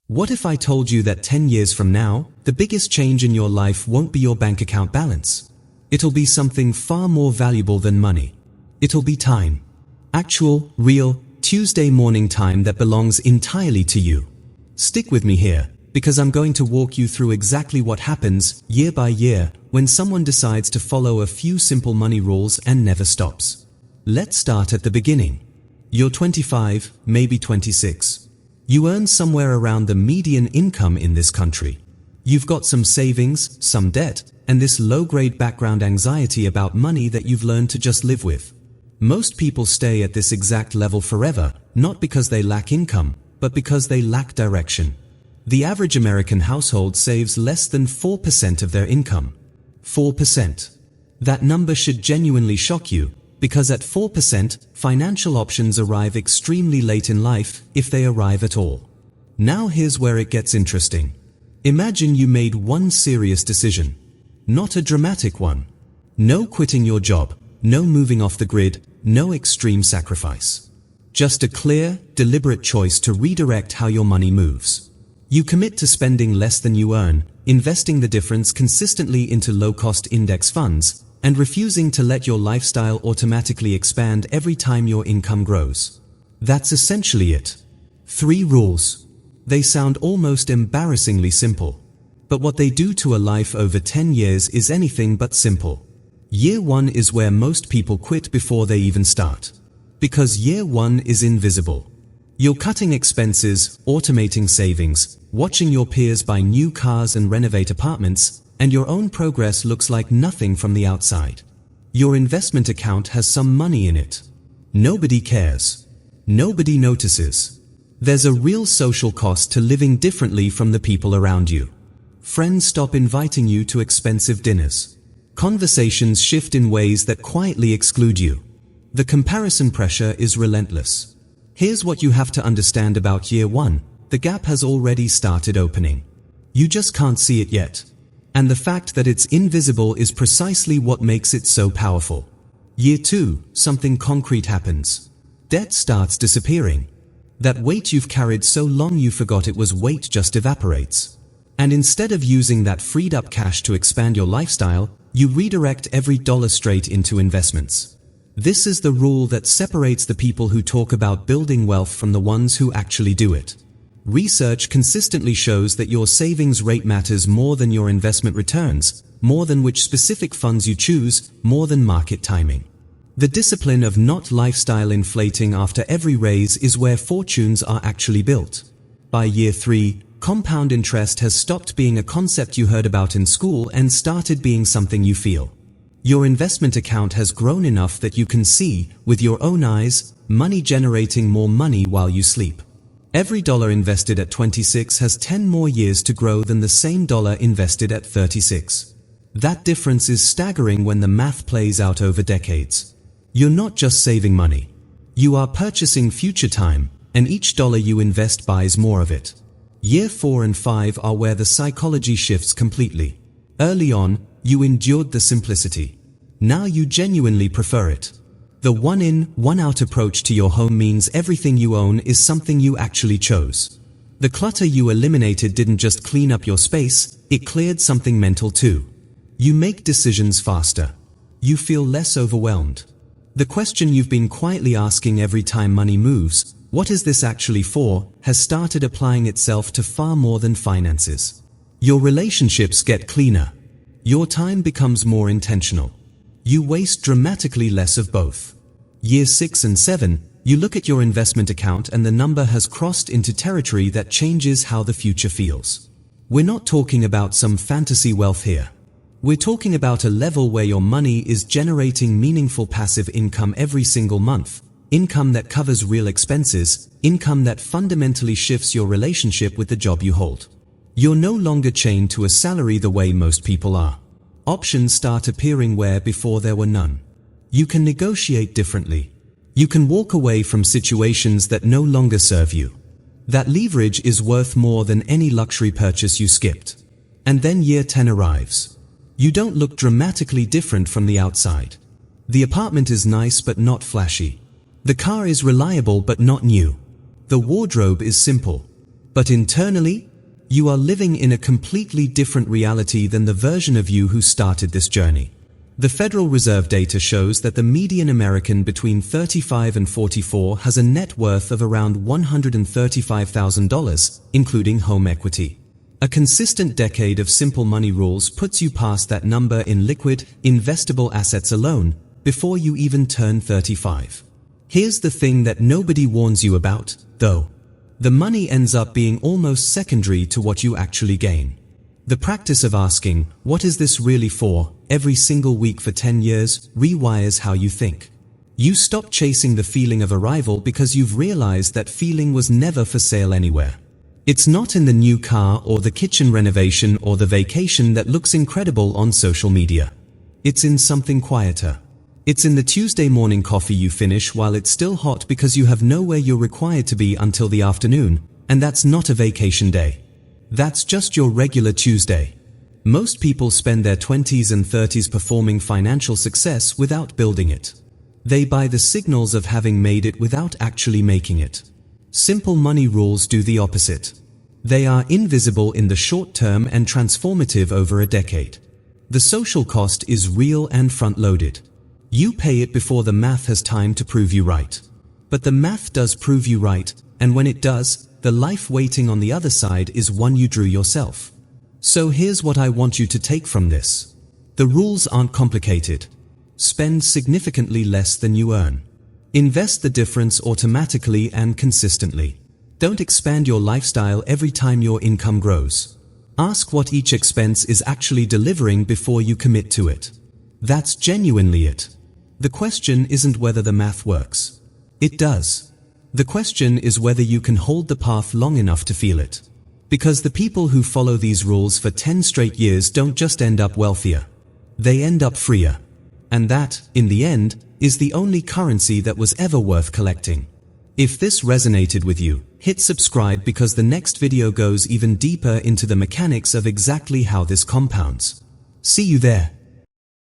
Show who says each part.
Speaker 1: What if I told you that 10 years from now, the biggest change in your life won't be your bank account balance? It'll be something far more valuable than money. It'll be time. Actual, real, Tuesday morning time that belongs entirely to you. Stick with me here, because I'm going to walk you through exactly what happens, year by year, when someone decides to follow a few simple money rules and never stops. Let's start at the beginning. You're 25, maybe 26. You earn somewhere around the median income in this country. You've got some savings, some debt, and this low-grade background anxiety about money that you've learned to just live with. Most people stay at this exact level forever, not because they lack income, but because they lack direction. The average American household saves less than 4% of their income. 4%. That number should genuinely shock you, because at 4%, financial options arrive extremely late in life, if they arrive at all. Now here's where it gets interesting. Imagine you made one serious decision. Not a dramatic one. No quitting your job, no moving off the grid, no extreme sacrifice. Just a clear, deliberate choice to redirect how your money moves. You commit to spending less than you earn, investing the difference consistently into low-cost index funds, and refusing to let your lifestyle automatically expand every time your income grows. That's essentially it. 3 rules. They sound almost embarrassingly simple. But what they do to a life over 10 years is anything but simple. Year 1 is where most people quit before they even start. Because year 1 is invisible. You're cutting expenses, automating savings, watching your peers buy new cars and renovate apartments, and your own progress looks like nothing from the outside. Your investment account has some money in it. Nobody cares. Nobody notices. There's a real social cost to living differently from the people around you. Friends stop inviting you to expensive dinners. Conversations shift in ways that quietly exclude you. The comparison pressure is relentless. Here's what you have to understand about year 1. The gap has already started opening. You just can't see it yet. And the fact that it's invisible is precisely what makes it so powerful. Year 2, something concrete happens. Debt starts disappearing. That weight you've carried so long you forgot it was weight just evaporates. And instead of using that freed up cash to expand your lifestyle, you redirect every dollar straight into investments. This is the rule that separates the people who talk about building wealth from the ones who actually do it. Research consistently shows that your savings rate matters more than your investment returns, more than which specific funds you choose, more than market timing. The discipline of not lifestyle inflating after every raise is where fortunes are actually built. By year 3, compound interest has stopped being a concept you heard about in school and started being something you feel. Your investment account has grown enough that you can see, with your own eyes, money generating more money while you sleep. Every dollar invested at 26 has 10 more years to grow than the same dollar invested at 36. That difference is staggering when the math plays out over decades. You're not just saving money. You are purchasing future time, and each dollar you invest buys more of it. Year 4 and 5 are where the psychology shifts completely. Early on, you endured the simplicity. Now you genuinely prefer it. The one-in, one-out approach to your home means everything you own is something you actually chose. The clutter you eliminated didn't just clean up your space, it cleared something mental too. You make decisions faster. You feel less overwhelmed. The question you've been quietly asking every time money moves, "What is this actually for?" has started applying itself to far more than finances. Your relationships get cleaner. Your time becomes more intentional. You waste dramatically less of both. Year 6 and 7, you look at your investment account and the number has crossed into territory that changes how the future feels. We're not talking about some fantasy wealth here. We're talking about a level where your money is generating meaningful passive income every single month, income that covers real expenses, income that fundamentally shifts your relationship with the job you hold. You're no longer chained to a salary the way most people are. Options start appearing where before there were none. You can negotiate differently. You can walk away from situations that no longer serve you. That leverage is worth more than any luxury purchase you skipped. And then year 10 arrives. You don't look dramatically different from the outside. The apartment is nice but not flashy. The car is reliable but not new. The wardrobe is simple. But internally, you are living in a completely different reality than the version of you who started this journey. The Federal Reserve data shows that the median American between 35 and 44 has a net worth of around $135,000, including home equity. A consistent decade of simple money rules puts you past that number in liquid, investable assets alone, before you even turn 35. Here's the thing that nobody warns you about, though. The money ends up being almost secondary to what you actually gain. The practice of asking, "What is this really for?" every single week for 10 years rewires how you think. You stop chasing the feeling of arrival because you've realized that feeling was never for sale anywhere. It's not in the new car or the kitchen renovation or the vacation that looks incredible on social media. It's in something quieter. It's in the Tuesday morning coffee you finish while it's still hot because you have nowhere you're required to be until the afternoon, and that's not a vacation day. That's just your regular Tuesday. Most people spend their 20s and 30s performing financial success without building it. They buy the signals of having made it without actually making it. Simple money rules do the opposite. They are invisible in the short term and transformative over a decade. The social cost is real and front-loaded. You pay it before the math has time to prove you right. But the math does prove you right, and when it does, the life waiting on the other side is one you drew yourself. So here's what I want you to take from this. The rules aren't complicated. Spend significantly less than you earn. Invest the difference automatically and consistently. Don't expand your lifestyle every time your income grows. Ask what each expense is actually delivering before you commit to it. That's genuinely it. The question isn't whether the math works. It does. The question is whether you can hold the path long enough to feel it. Because the people who follow these rules for 10 straight years don't just end up wealthier. They end up freer. And that, in the end, is the only currency that was ever worth collecting. If this resonated with you, hit subscribe because the next video goes even deeper into the mechanics of exactly how this compounds. See you there.